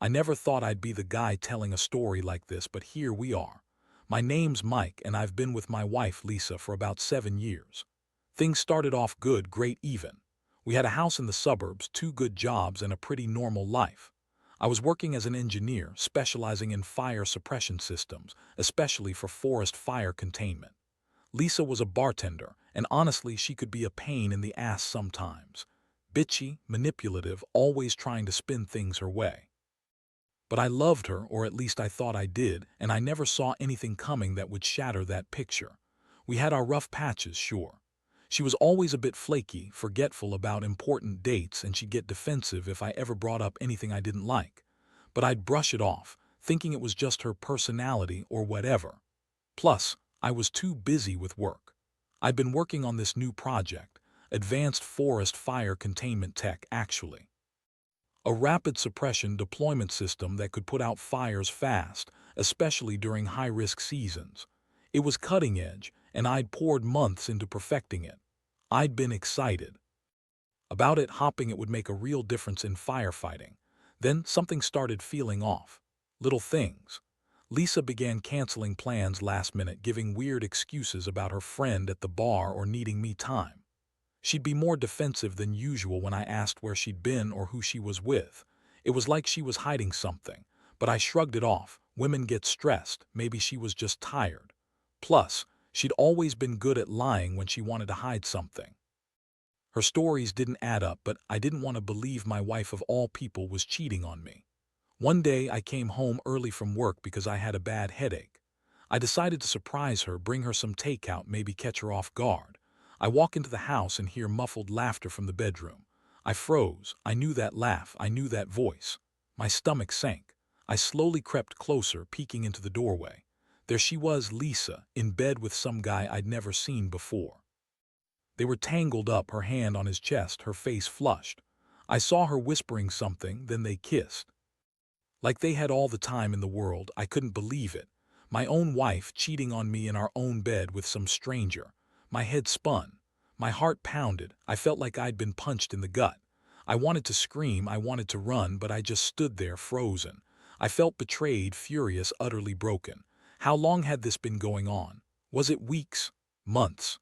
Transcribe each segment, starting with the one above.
I never thought I'd be the guy telling a story like this, but here we are. My name's Mike, and I've been with my wife, Lisa, for about 7 years. Things started off good, great even. We had a house in the suburbs, two good jobs, and a pretty normal life. I was working as an engineer, specializing in fire suppression systems, especially for forest fire containment. Lisa was a bartender, and honestly, she could be a pain in the ass sometimes. Bitchy, manipulative, always trying to spin things her way. But I loved her, or at least I thought I did, and I never saw anything coming that would shatter that picture. We had our rough patches, sure. She was always a bit flaky, forgetful about important dates, and she'd get defensive if I ever brought up anything I didn't like. But I'd brush it off, thinking it was just her personality or whatever. Plus, I was too busy with work. I'd been working on this new project, advanced forest fire containment tech actually. A rapid suppression deployment system that could put out fires fast, especially during high-risk seasons. It was cutting edge, and I'd poured months into perfecting it. I'd been excited about it, hoping it would make a real difference in firefighting. Then something started feeling off. Little things. Lisa began canceling plans last minute, giving weird excuses about her friend at the bar or needing me time. She'd be more defensive than usual when I asked where she'd been or who she was with. It was like she was hiding something, but I shrugged it off. Women get stressed, maybe she was just tired. Plus, she'd always been good at lying when she wanted to hide something. Her stories didn't add up, but I didn't want to believe my wife of all people was cheating on me. One day I came home early from work because I had a bad headache. I decided to surprise her, bring her some takeout, maybe catch her off guard. I walk into the house and hear muffled laughter from the bedroom. I froze. I knew that laugh. I knew that voice. My stomach sank. I slowly crept closer, peeking into the doorway. There she was, Lisa, in bed with some guy I'd never seen before. They were tangled up, her hand on his chest, her face flushed. I saw her whispering something, then they kissed. Like they had all the time in the world. I couldn't believe it. My own wife cheating on me in our own bed with some stranger. My head spun. My heart pounded. I felt like I'd been punched in the gut. I wanted to scream, I wanted to run, but I just stood there frozen. I felt betrayed, furious, utterly broken. How long had this been going on? Was it weeks? Months?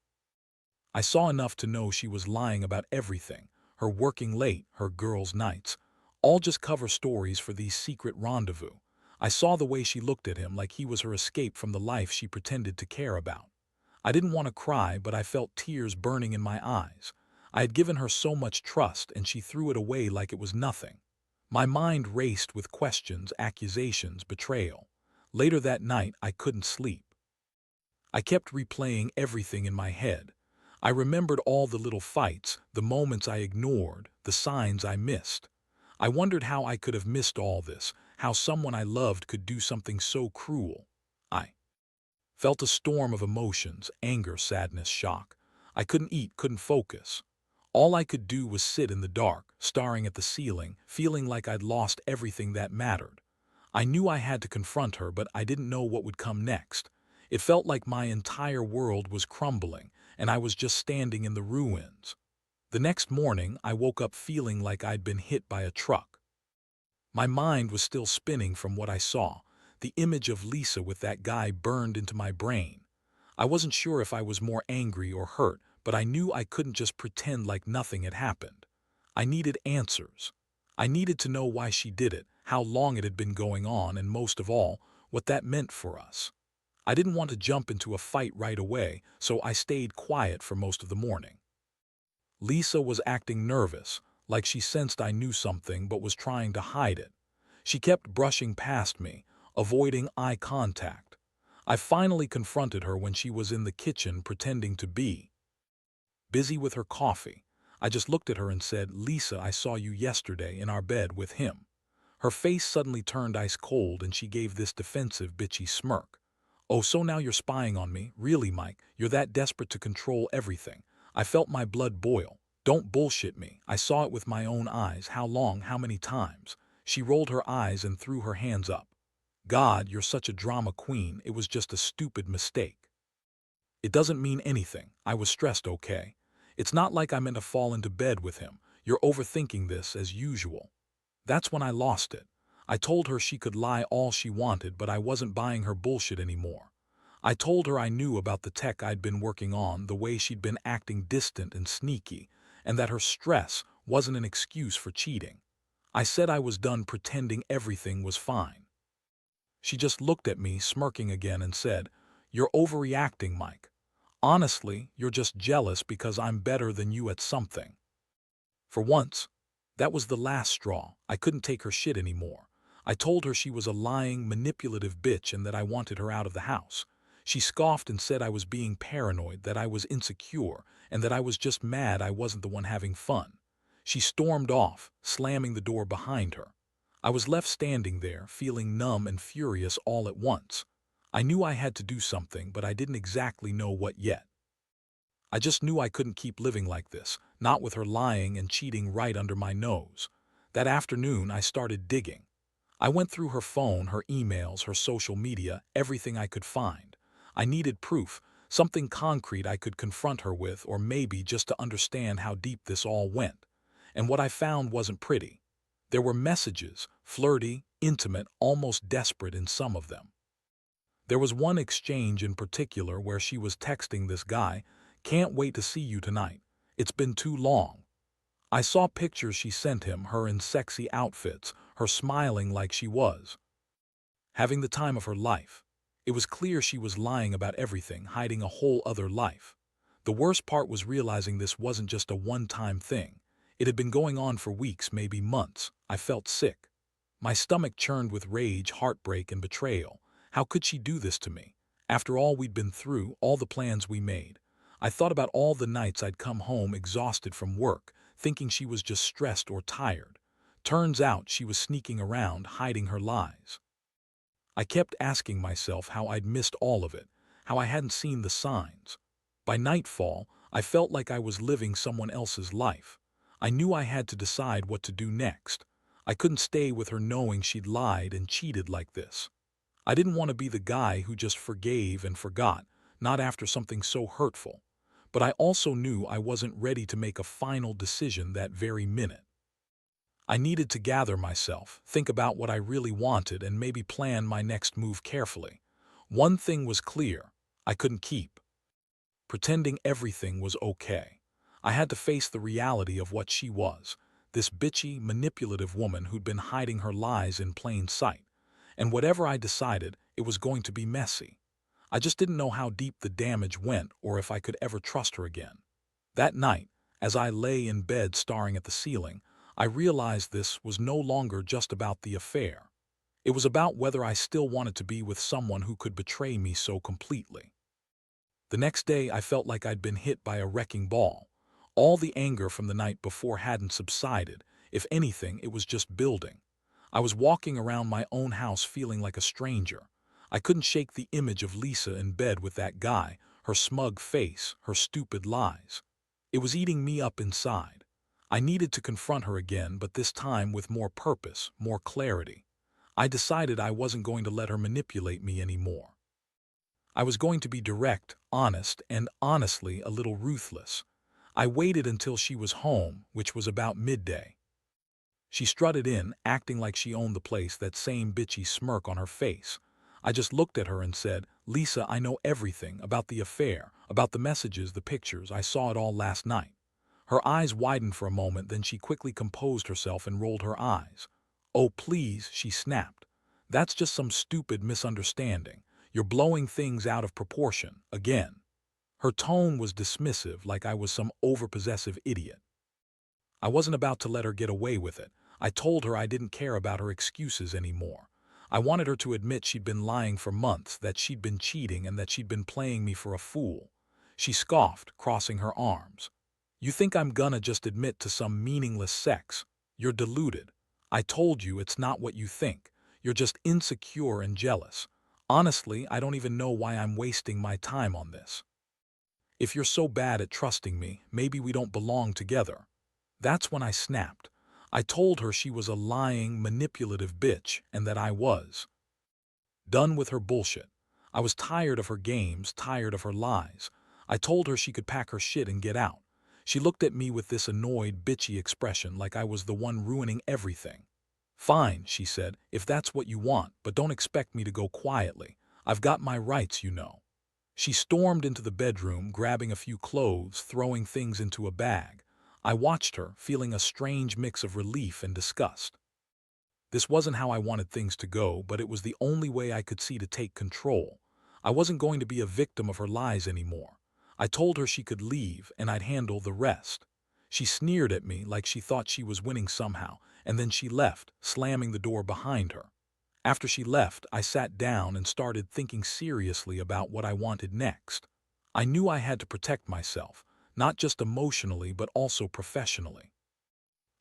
I saw enough to know she was lying about everything. Her working late, her girls' nights. All just cover stories for these secret rendezvous. I saw the way she looked at him, like he was her escape from the life she pretended to care about. I didn't want to cry, but I felt tears burning in my eyes. I had given her so much trust, and she threw it away like it was nothing. My mind raced with questions, accusations, betrayal. Later that night, I couldn't sleep. I kept replaying everything in my head. I remembered all the little fights, the moments I ignored, the signs I missed. I wondered how I could have missed all this, how someone I loved could do something so cruel. I felt a storm of emotions, anger, sadness, shock. I couldn't eat, couldn't focus. All I could do was sit in the dark, staring at the ceiling, feeling like I'd lost everything that mattered. I knew I had to confront her, but I didn't know what would come next. It felt like my entire world was crumbling, and I was just standing in the ruins. The next morning, I woke up feeling like I'd been hit by a truck. My mind was still spinning from what I saw. The image of Lisa with that guy burned into my brain. I wasn't sure if I was more angry or hurt, but I knew I couldn't just pretend like nothing had happened. I needed answers. I needed to know why she did it, how long it had been going on, and most of all, what that meant for us. I didn't want to jump into a fight right away, so I stayed quiet for most of the morning. Lisa was acting nervous, like she sensed I knew something but was trying to hide it. She kept brushing past me, avoiding eye contact. I finally confronted her when she was in the kitchen pretending to be busy with her coffee. I just looked at her and said, "Lisa, I saw you yesterday in our bed with him." Her face suddenly turned ice cold and she gave this defensive, bitchy smirk. "Oh, so now you're spying on me? Really, Mike? You're that desperate to control everything?" I felt my blood boil. "Don't bullshit me. I saw it with my own eyes. How long? How many times?" She rolled her eyes and threw her hands up. "God, you're such a drama queen. It was just a stupid mistake." "It doesn't mean anything. I was stressed, okay? It's not like I meant to fall into bed with him. You're overthinking this as usual." That's when I lost it. I told her she could lie all she wanted, but I wasn't buying her bullshit anymore. I told her I knew about the tech I'd been working on, the way she'd been acting distant and sneaky, and that her stress wasn't an excuse for cheating. I said I was done pretending everything was fine. She just looked at me, smirking again, and said, "You're overreacting, Mike. Honestly, you're just jealous because I'm better than you at something." For once, that was the last straw. I couldn't take her shit anymore. I told her she was a lying, manipulative bitch and that I wanted her out of the house. She scoffed and said I was being paranoid, that I was insecure, and that I was just mad I wasn't the one having fun. She stormed off, slamming the door behind her. I was left standing there, feeling numb and furious all at once. I knew I had to do something, but I didn't exactly know what yet. I just knew I couldn't keep living like this, not with her lying and cheating right under my nose. That afternoon, I started digging. I went through her phone, her emails, her social media, everything I could find. I needed proof, something concrete I could confront her with, or maybe just to understand how deep this all went. And what I found wasn't pretty. There were messages, flirty, intimate, almost desperate in some of them. There was one exchange in particular where she was texting this guy, "Can't wait to see you tonight. It's been too long." I saw pictures she sent him, her in sexy outfits, her smiling like she was having the time of her life. It was clear she was lying about everything, hiding a whole other life. The worst part was realizing this wasn't just a one-time thing. It had been going on for weeks, maybe months. I felt sick. My stomach churned with rage, heartbreak, and betrayal. How could she do this to me? After all we'd been through, all the plans we made. I thought about all the nights I'd come home exhausted from work, thinking she was just stressed or tired. Turns out she was sneaking around, hiding her lies. I kept asking myself how I'd missed all of it, how I hadn't seen the signs. By nightfall, I felt like I was living someone else's life. I knew I had to decide what to do next. I couldn't stay with her knowing she'd lied and cheated like this. I didn't want to be the guy who just forgave and forgot, not after something so hurtful. But I also knew I wasn't ready to make a final decision that very minute. I needed to gather myself, think about what I really wanted, and maybe plan my next move carefully. One thing was clear: I couldn't keep pretending everything was okay. I had to face the reality of what she was, this bitchy, manipulative woman who'd been hiding her lies in plain sight. And whatever I decided, it was going to be messy. I just didn't know how deep the damage went or if I could ever trust her again. That night, as I lay in bed staring at the ceiling, I realized this was no longer just about the affair. It was about whether I still wanted to be with someone who could betray me so completely. The next day, I felt like I'd been hit by a wrecking ball. All the anger from the night before hadn't subsided. If anything, it was just building. I was walking around my own house feeling like a stranger. I couldn't shake the image of Lisa in bed with that guy, her smug face, her stupid lies. It was eating me up inside. I needed to confront her again, but this time with more purpose, more clarity. I decided I wasn't going to let her manipulate me anymore. I was going to be direct, honest, and honestly a little ruthless. I waited until she was home, which was about midday. She strutted in, acting like she owned the place, that same bitchy smirk on her face. I just looked at her and said, "Lisa, I know everything about the affair, about the messages, the pictures. I saw it all last night." Her eyes widened for a moment, then she quickly composed herself and rolled her eyes. "Oh, please," she snapped. "That's just some stupid misunderstanding. You're blowing things out of proportion, again." Her tone was dismissive, like I was some overpossessive idiot. I wasn't about to let her get away with it. I told her I didn't care about her excuses anymore. I wanted her to admit she'd been lying for months, that she'd been cheating, and that she'd been playing me for a fool. She scoffed, crossing her arms. "You think I'm gonna just admit to some meaningless sex? You're deluded. I told you it's not what you think. You're just insecure and jealous. Honestly, I don't even know why I'm wasting my time on this. If you're so bad at trusting me, maybe we don't belong together." That's when I snapped. I told her she was a lying, manipulative bitch and that I was done with her bullshit. I was tired of her games, tired of her lies. I told her she could pack her shit and get out. She looked at me with this annoyed, bitchy expression, like I was the one ruining everything. "Fine," she said, "if that's what you want, but don't expect me to go quietly. I've got my rights, you know." She stormed into the bedroom, grabbing a few clothes, throwing things into a bag. I watched her, feeling a strange mix of relief and disgust. This wasn't how I wanted things to go, but it was the only way I could see to take control. I wasn't going to be a victim of her lies anymore. I told her she could leave and I'd handle the rest. She sneered at me like she thought she was winning somehow, and then she left, slamming the door behind her. After she left, I sat down and started thinking seriously about what I wanted next. I knew I had to protect myself, not just emotionally but also professionally.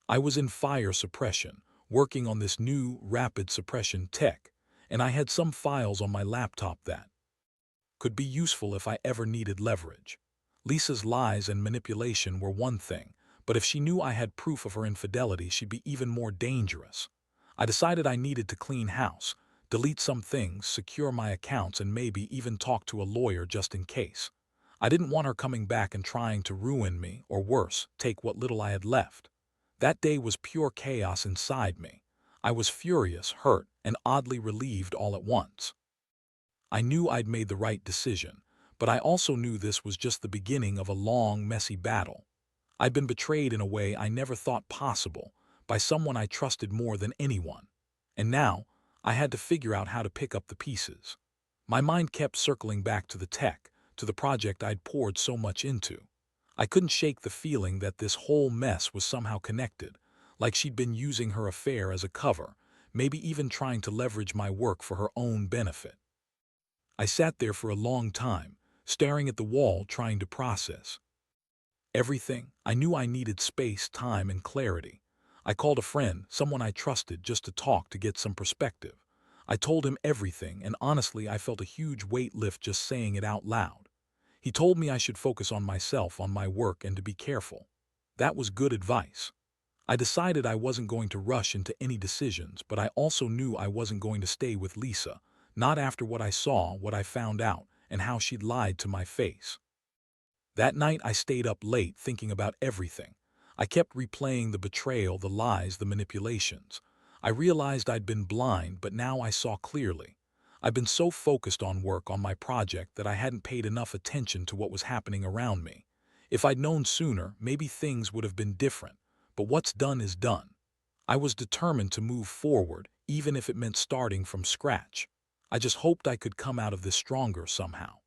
I was in fire suppression, working on this new rapid suppression tech, and I had some files on my laptop that could be useful if I ever needed leverage. Lisa's lies and manipulation were one thing, but if she knew I had proof of her infidelity, she'd be even more dangerous. I decided I needed to clean house, delete some things, secure my accounts, and maybe even talk to a lawyer just in case. I didn't want her coming back and trying to ruin me, or worse, take what little I had left. That day was pure chaos inside me. I was furious, hurt, and oddly relieved all at once. I knew I'd made the right decision, but I also knew this was just the beginning of a long, messy battle. I'd been betrayed in a way I never thought possible, by someone I trusted more than anyone. And now, I had to figure out how to pick up the pieces. My mind kept circling back to the tech, to the project I'd poured so much into. I couldn't shake the feeling that this whole mess was somehow connected, like she'd been using her affair as a cover, maybe even trying to leverage my work for her own benefit. I sat there for a long time, staring at the wall, trying to process everything. I knew I needed space, time, and clarity. I called a friend, someone I trusted, just to talk, to get some perspective. I told him everything, and honestly, I felt a huge weight lift just saying it out loud. He told me I should focus on myself, on my work, and to be careful. That was good advice. I decided I wasn't going to rush into any decisions, but I also knew I wasn't going to stay with Lisa, not after what I saw, what I found out, and how she'd lied to my face. That night I stayed up late thinking about everything. I kept replaying the betrayal, the lies, the manipulations. I realized I'd been blind, but now I saw clearly. I'd been so focused on work, on my project, that I hadn't paid enough attention to what was happening around me. If I'd known sooner, maybe things would have been different. But what's done is done. I was determined to move forward, even if it meant starting from scratch. I just hoped I could come out of this stronger somehow.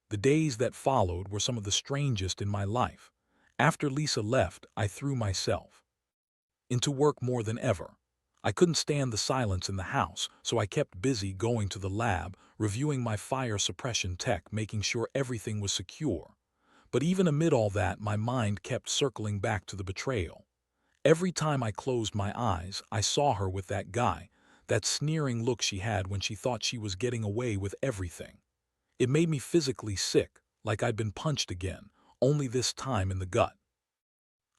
The days that followed were some of the strangest in my life. After Lisa left, I threw myself into work more than ever. I couldn't stand the silence in the house, so I kept busy, going to the lab, reviewing my fire suppression tech, making sure everything was secure. But even amid all that, my mind kept circling back to the betrayal. Every time I closed my eyes, I saw her with that guy, that sneering look she had when she thought she was getting away with everything. It made me physically sick, like I'd been punched again, only this time in the gut.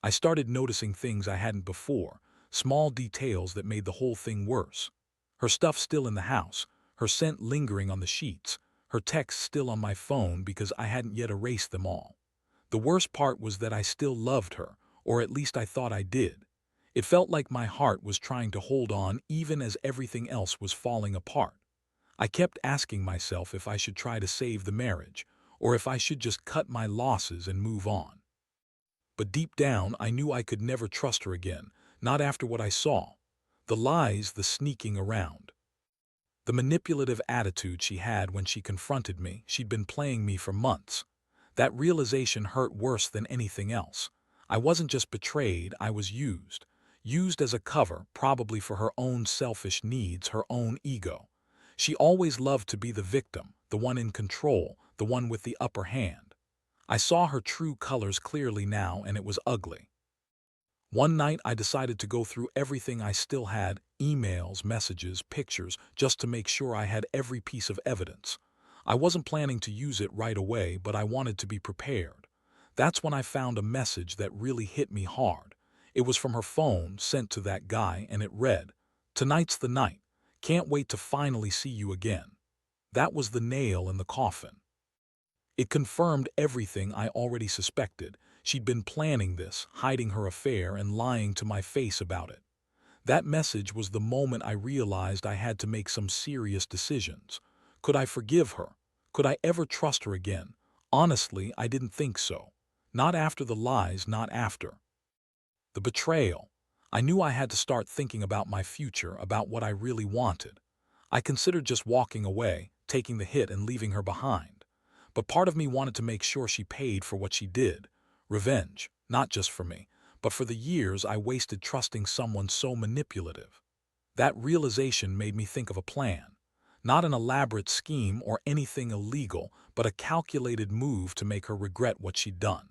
I started noticing things I hadn't before, small details that made the whole thing worse. Her stuff still in the house, her scent lingering on the sheets, her texts still on my phone because I hadn't yet erased them all. The worst part was that I still loved her, or at least I thought I did. It felt like my heart was trying to hold on even as everything else was falling apart. I kept asking myself if I should try to save the marriage, or if I should just cut my losses and move on. But deep down, I knew I could never trust her again, not after what I saw. The lies, the sneaking around, the manipulative attitude she had when she confronted me. She'd been playing me for months. That realization hurt worse than anything else. I wasn't just betrayed, I was used. Used as a cover, probably for her own selfish needs, her own ego. She always loved to be the victim, the one in control, the one with the upper hand. I saw her true colors clearly now, and it was ugly. One night I decided to go through everything I still had, emails, messages, pictures, just to make sure I had every piece of evidence. I wasn't planning to use it right away, but I wanted to be prepared. That's when I found a message that really hit me hard. It was from her phone, sent to that guy, and it read, "Tonight's the night. Can't wait to finally see you again." That was the nail in the coffin. It confirmed everything I already suspected. She'd been planning this, hiding her affair and lying to my face about it. That message was the moment I realized I had to make some serious decisions. Could I forgive her? Could I ever trust her again? Honestly, I didn't think so. Not after the lies, not after the betrayal. I knew I had to start thinking about my future, about what I really wanted. I considered just walking away, taking the hit and leaving her behind. But part of me wanted to make sure she paid for what she did. Revenge, not just for me, but for the years I wasted trusting someone so manipulative. That realization made me think of a plan. Not an elaborate scheme or anything illegal, but a calculated move to make her regret what she'd done.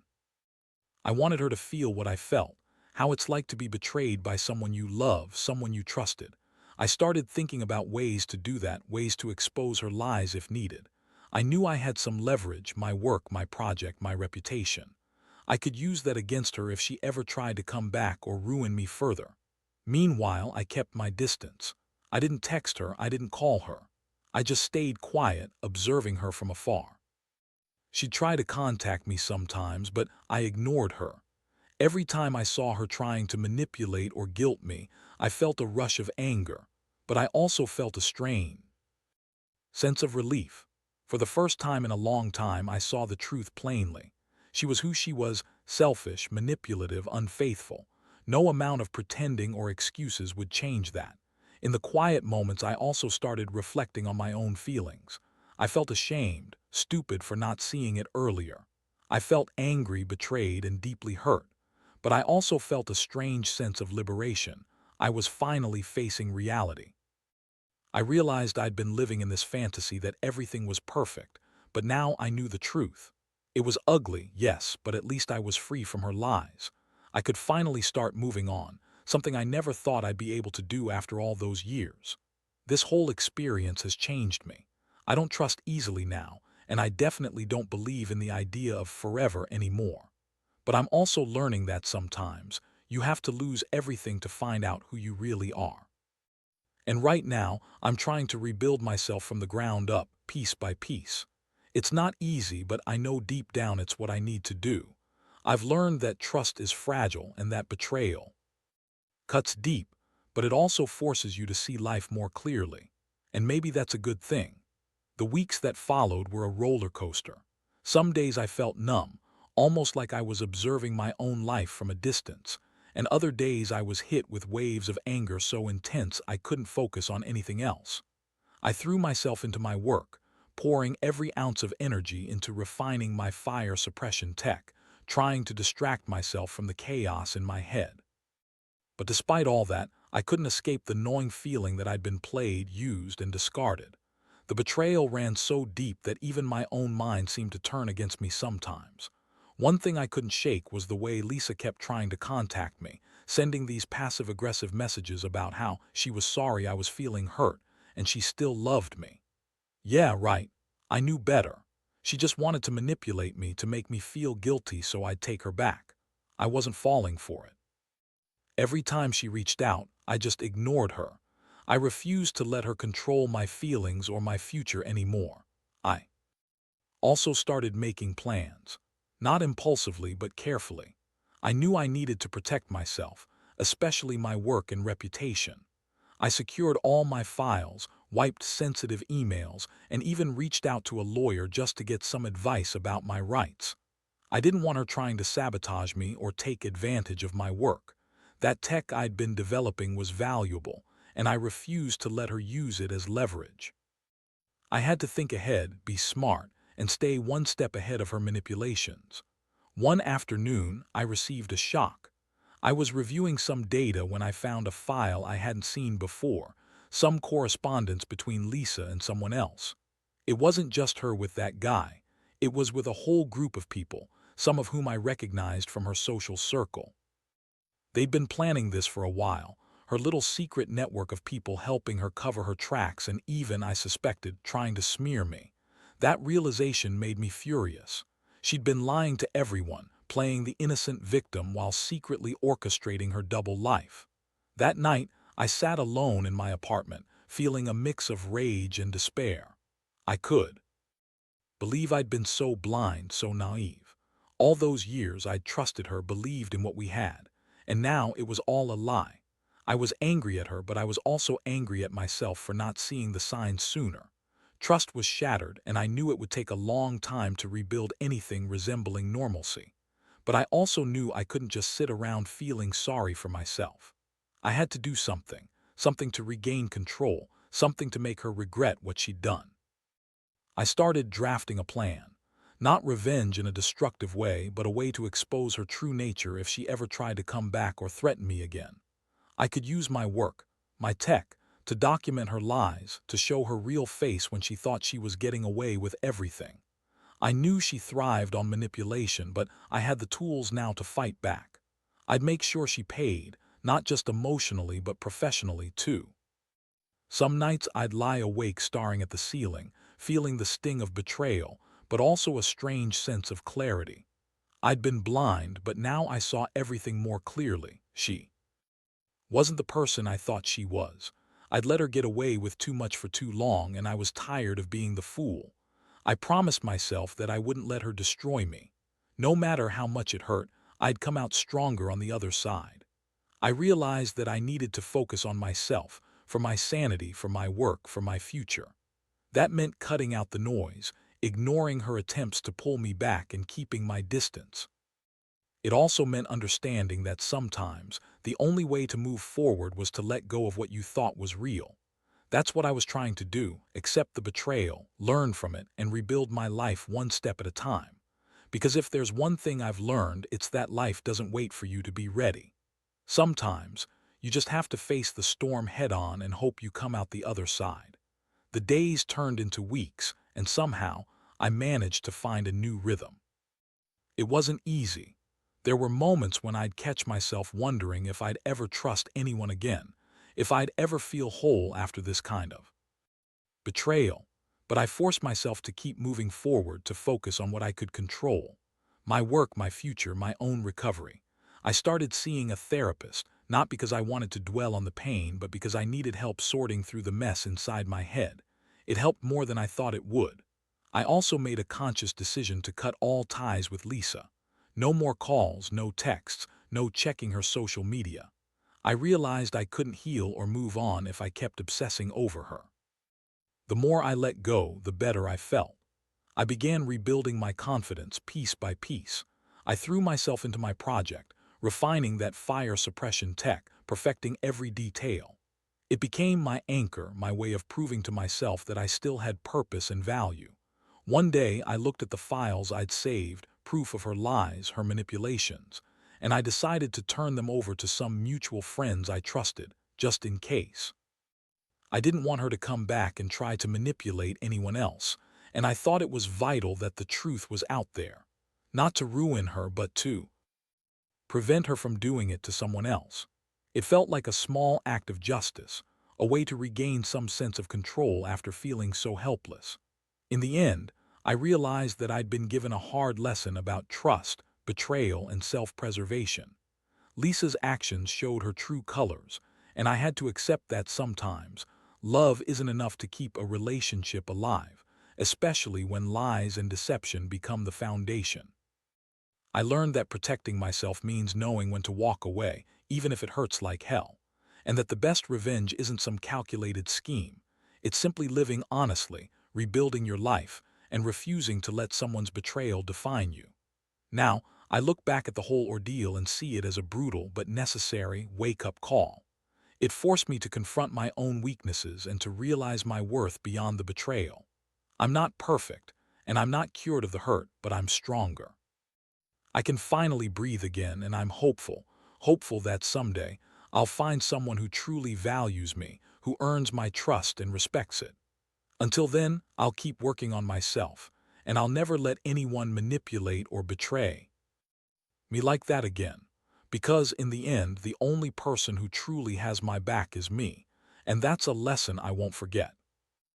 I wanted her to feel what I felt, how it's like to be betrayed by someone you love, someone you trusted. I started thinking about ways to do that, ways to expose her lies if needed. I knew I had some leverage, my work, my project, my reputation. I could use that against her if she ever tried to come back or ruin me further. Meanwhile, I kept my distance. I didn't text her, I didn't call her. I just stayed quiet, observing her from afar. She'd try to contact me sometimes, but I ignored her. Every time I saw her trying to manipulate or guilt me, I felt a rush of anger, but I also felt a strain, sense of relief. For the first time in a long time, I saw the truth plainly. She was who she was, selfish, manipulative, unfaithful. No amount of pretending or excuses would change that. In the quiet moments, I also started reflecting on my own feelings. I felt ashamed, stupid for not seeing it earlier. I felt angry, betrayed, and deeply hurt. But I also felt a strange sense of liberation. I was finally facing reality. I realized I'd been living in this fantasy that everything was perfect, but now I knew the truth. It was ugly, yes, but at least I was free from her lies. I could finally start moving on, something I never thought I'd be able to do after all those years. This whole experience has changed me. I don't trust easily now, and I definitely don't believe in the idea of forever anymore. But I'm also learning that sometimes you have to lose everything to find out who you really are. And right now, I'm trying to rebuild myself from the ground up, piece by piece. It's not easy, but I know deep down it's what I need to do. I've learned that trust is fragile and that betrayal cuts deep, but it also forces you to see life more clearly. And maybe that's a good thing. The weeks that followed were a roller coaster. Some days I felt numb, almost like I was observing my own life from a distance, and other days I was hit with waves of anger so intense I couldn't focus on anything else. I threw myself into my work, pouring every ounce of energy into refining my fire suppression tech, trying to distract myself from the chaos in my head. But despite all that, I couldn't escape the gnawing feeling that I'd been played, used, and discarded. The betrayal ran so deep that even my own mind seemed to turn against me sometimes. One thing I couldn't shake was the way Lisa kept trying to contact me, sending these passive-aggressive messages about how she was sorry I was feeling hurt, and she still loved me. Yeah, right. I knew better. She just wanted to manipulate me to make me feel guilty so I'd take her back. I wasn't falling for it. Every time she reached out, I just ignored her. I refused to let her control my feelings or my future anymore. I also started making plans. Not impulsively, but carefully. I knew I needed to protect myself, especially my work and reputation. I secured all my files, wiped sensitive emails, and even reached out to a lawyer just to get some advice about my rights. I didn't want her trying to sabotage me or take advantage of my work. That tech I'd been developing was valuable, and I refused to let her use it as leverage. I had to think ahead, be smart, and stay one step ahead of her manipulations. One afternoon, I received a shock. I was reviewing some data when I found a file I hadn't seen before, some correspondence between Lisa and someone else. It wasn't just her with that guy. It was with a whole group of people, some of whom I recognized from her social circle. They'd been planning this for a while, her little secret network of people helping her cover her tracks and even, I suspected, trying to smear me. That realization made me furious. She'd been lying to everyone, playing the innocent victim while secretly orchestrating her double life. That night, I sat alone in my apartment, feeling a mix of rage and despair. I could believe I'd been so blind, so naive. All those years I'd trusted her, believed in what we had, and now it was all a lie. I was angry at her, but I was also angry at myself for not seeing the signs sooner. Trust was shattered, and I knew it would take a long time to rebuild anything resembling normalcy. But I also knew I couldn't just sit around feeling sorry for myself. I had to do something, something to regain control, something to make her regret what she'd done. I started drafting a plan. Not revenge in a destructive way, but a way to expose her true nature if she ever tried to come back or threaten me again. I could use my work, my tech, to document her lies, to show her real face when she thought she was getting away with everything. I knew she thrived on manipulation, but I had the tools now to fight back. I'd make sure she paid, not just emotionally but professionally too. Some nights I'd lie awake staring at the ceiling, feeling the sting of betrayal, but also a strange sense of clarity. I'd been blind, but now I saw everything more clearly. She wasn't the person I thought she was. I'd let her get away with too much for too long, and I was tired of being the fool. I promised myself that I wouldn't let her destroy me. No matter how much it hurt, I'd come out stronger on the other side. I realized that I needed to focus on myself, for my sanity, for my work, for my future. That meant cutting out the noise, ignoring her attempts to pull me back and keeping my distance. It also meant understanding that sometimes the only way to move forward was to let go of what you thought was real. That's what I was trying to do: accept the betrayal, learn from it, and rebuild my life one step at a time. Because if there's one thing I've learned, it's that life doesn't wait for you to be ready. Sometimes, you just have to face the storm head-on and hope you come out the other side. The days turned into weeks, and somehow, I managed to find a new rhythm. It wasn't easy. There were moments when I'd catch myself wondering if I'd ever trust anyone again, if I'd ever feel whole after this kind of betrayal. But I forced myself to keep moving forward, to focus on what I could control: my work, my future, my own recovery. I started seeing a therapist, not because I wanted to dwell on the pain, but because I needed help sorting through the mess inside my head. It helped more than I thought it would. I also made a conscious decision to cut all ties with Lisa. No more calls, no texts, no checking her social media. I realized I couldn't heal or move on if I kept obsessing over her. The more I let go, the better I felt. I began rebuilding my confidence piece by piece. I threw myself into my project, refining that fire suppression tech, perfecting every detail. It became my anchor, my way of proving to myself that I still had purpose and value. One day, I looked at the files I'd saved, proof of her lies, her manipulations, and I decided to turn them over to some mutual friends I trusted, just in case. I didn't want her to come back and try to manipulate anyone else, and I thought it was vital that the truth was out there. Not to ruin her, but to prevent her from doing it to someone else. It felt like a small act of justice, a way to regain some sense of control after feeling so helpless. In the end, I realized that I'd been given a hard lesson about trust, betrayal, and self-preservation. Lisa's actions showed her true colors, and I had to accept that sometimes love isn't enough to keep a relationship alive, especially when lies and deception become the foundation. I learned that protecting myself means knowing when to walk away, even if it hurts like hell, and that the best revenge isn't some calculated scheme. It's simply living honestly, rebuilding your life, and refusing to let someone's betrayal define you. Now, I look back at the whole ordeal and see it as a brutal but necessary wake-up call. It forced me to confront my own weaknesses and to realize my worth beyond the betrayal. I'm not perfect, and I'm not cured of the hurt, but I'm stronger. I can finally breathe again, and I'm hopeful that someday I'll find someone who truly values me, who earns my trust and respects it. Until then, I'll keep working on myself, and I'll never let anyone manipulate or betray me like that again. Because in the end, the only person who truly has my back is me, and that's a lesson I won't forget.